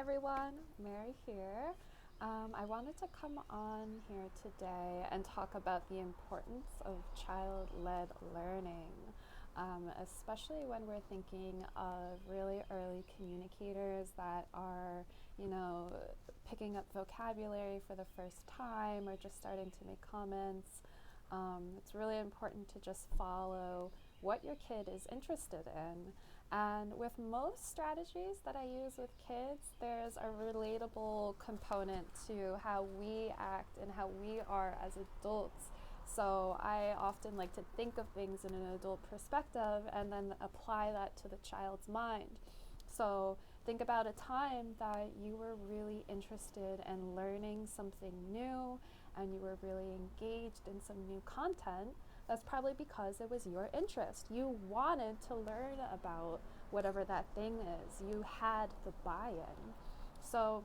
everyone, Mary here. I wanted to come on here today and talk about the importance of child-led learning, especially when we're thinking of really early communicators that are, you know, picking up vocabulary for the first time or just starting to make comments. It's really important to just follow what your kid is interested in. And with most strategies that I use with kids, there's a relatable component to how we act and how we are as adults. So I often like to think of things in an adult perspective and then apply that to the child's mind. So think about a time that you were really interested in learning something new and you were really engaged in some new content. That's probably because it was your interest. You wanted to learn about whatever that thing is. You had the buy-in. So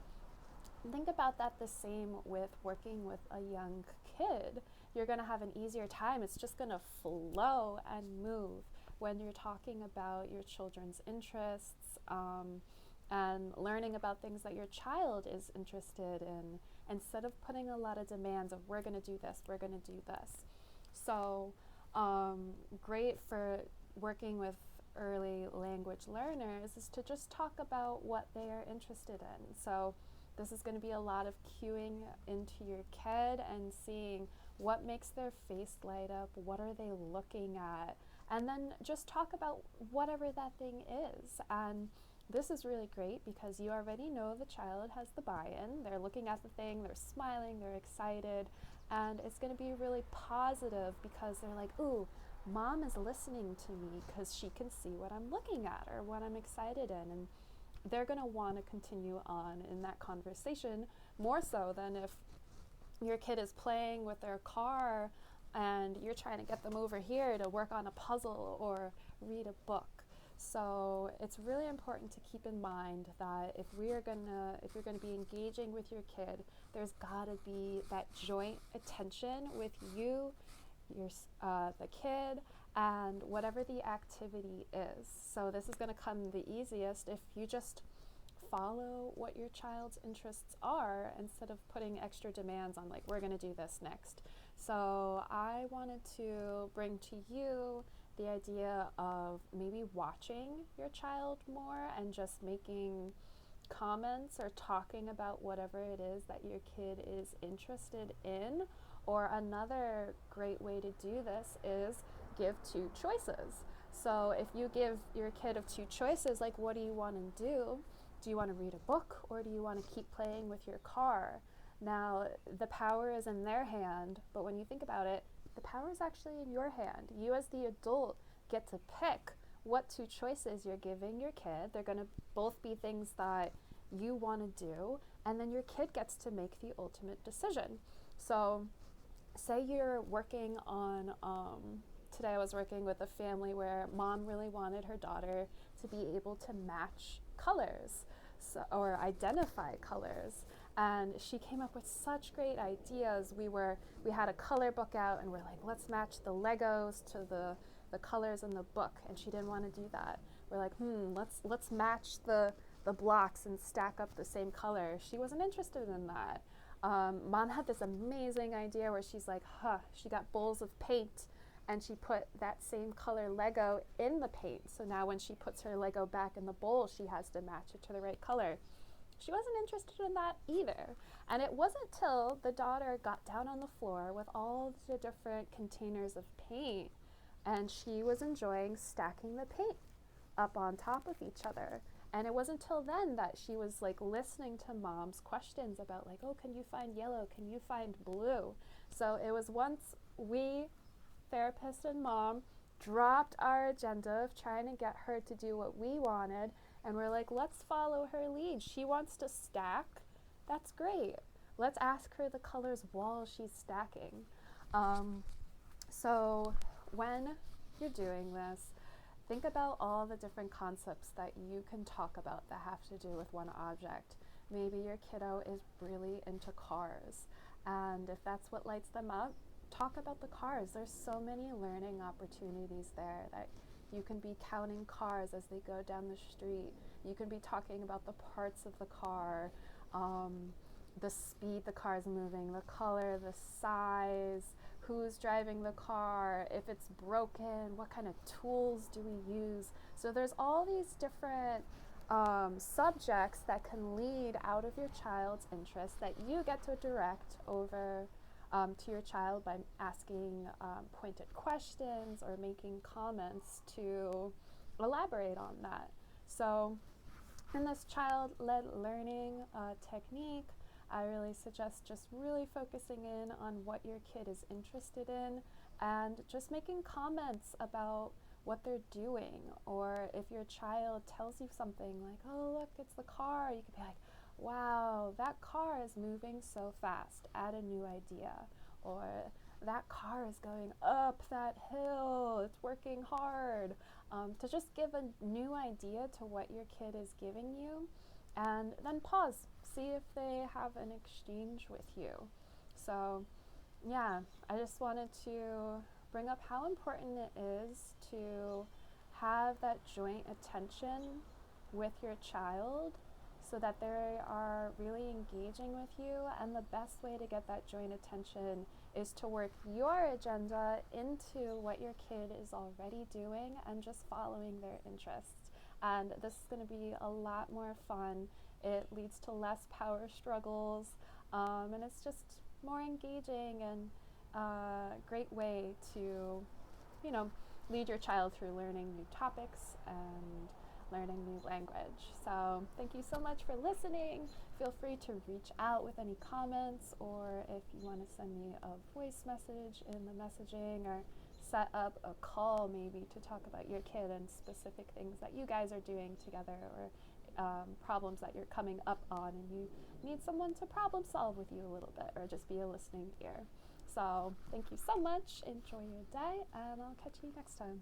think about that the same with working with a young kid. You're going to have an easier time. It's just going to flow and move when you're talking about your children's interests and learning about things that your child is interested in, instead of putting a lot of demands of we're going to do this, we're going to do this. So great for working with early language learners is to just talk about what they are interested in. So this is going to be a lot of cueing into your kid and seeing what makes their face light up, what are they looking at, and then just talk about whatever that thing is. And this is really great because you already know the child has the buy-in. They're looking at the thing, they're smiling, they're excited, and it's going to be really positive because they're like, ooh, mom is listening to me because she can see what I'm looking at or what I'm excited in. And they're going to want to continue on in that conversation more so than if your kid is playing with their car and you're trying to get them over here to work on a puzzle or read a book. So it's really important to keep in mind that if you're gonna be engaging with your kid, there's gotta be that joint attention with you, the kid, and whatever the activity is. So this is gonna come the easiest if you just follow what your child's interests are instead of putting extra demands on, like, we're gonna do this next. So I wanted to bring to you the idea of maybe watching your child more and just making comments or talking about whatever it is that your kid is interested in. Or another great way to do this is give two choices. So if you give your kid of two choices, like, what do you want to do? Do you want to read a book or do you want to keep playing with your car? Now, the power is in their hand, but when you think about it, the power is actually in your hand. You as the adult get to pick what two choices you're giving your kid. They're going to both be things that you want to do, and then your kid gets to make the ultimate decision. So say you're working on, today I was working with a family where mom really wanted her daughter to be able to match colors or identify colors. And she came up with such great ideas. We had a color book out and we're like, let's match the Legos to the colors in the book. And she didn't want to do that. We're like, let's match the blocks and stack up the same color. She wasn't interested in that. Mom had this amazing idea where she's like, she got bowls of paint and she put that same color Lego in the paint. So now when she puts her Lego back in the bowl, she has to match it to the right color. She wasn't interested in that either. And it wasn't till the daughter got down on the floor with all the different containers of paint and she was enjoying stacking the paint up on top of each other. And it wasn't until then that she was like listening to mom's questions about like, oh, can you find yellow? Can you find blue? So it was once we, therapist and mom, dropped our agenda of trying to get her to do what we wanted, and we're like, let's follow her lead. She wants to stack. That's great. Let's ask her the colors while she's stacking. So when you're doing this, think about all the different concepts that you can talk about that have to do with one object. Maybe your kiddo is really into cars, and if that's what lights them up, talk about the cars. There's so many learning opportunities there that you can be counting cars as they go down the street. You can be talking about the parts of the car, the speed the car is moving, the color, the size, who's driving the car, if it's broken, what kind of tools do we use. So there's all these different subjects that can lead out of your child's interest that you get to direct over to your child by asking pointed questions or making comments to elaborate on that. So in this child-led learning technique, I really suggest just really focusing in on what your kid is interested in and just making comments about what they're doing. Or if your child tells you something like, oh, look, it's the car, you could be like, wow, that car is moving so fast, add a new idea. Or that car is going up that hill, it's working hard. To just give a new idea to what your kid is giving you, and then pause, see if they have an exchange with you. So yeah, I just wanted to bring up how important it is to have that joint attention with your child so that they are really engaging with you. And the best way to get that joint attention is to work your agenda into what your kid is already doing and just following their interests. And this is going to be a lot more fun. It leads to less power struggles, and it's just more engaging and great way to, lead your child through learning new topics and learning new language. So thank you so much for listening. Feel free to reach out with any comments, or if you want to send me a voice message in the messaging, or set up a call maybe to talk about your kid and specific things that you guys are doing together, or problems that you're coming up on and you need someone to problem solve with you a little bit, or just be a listening ear. So thank you so much. Enjoy your day, and I'll catch you next time.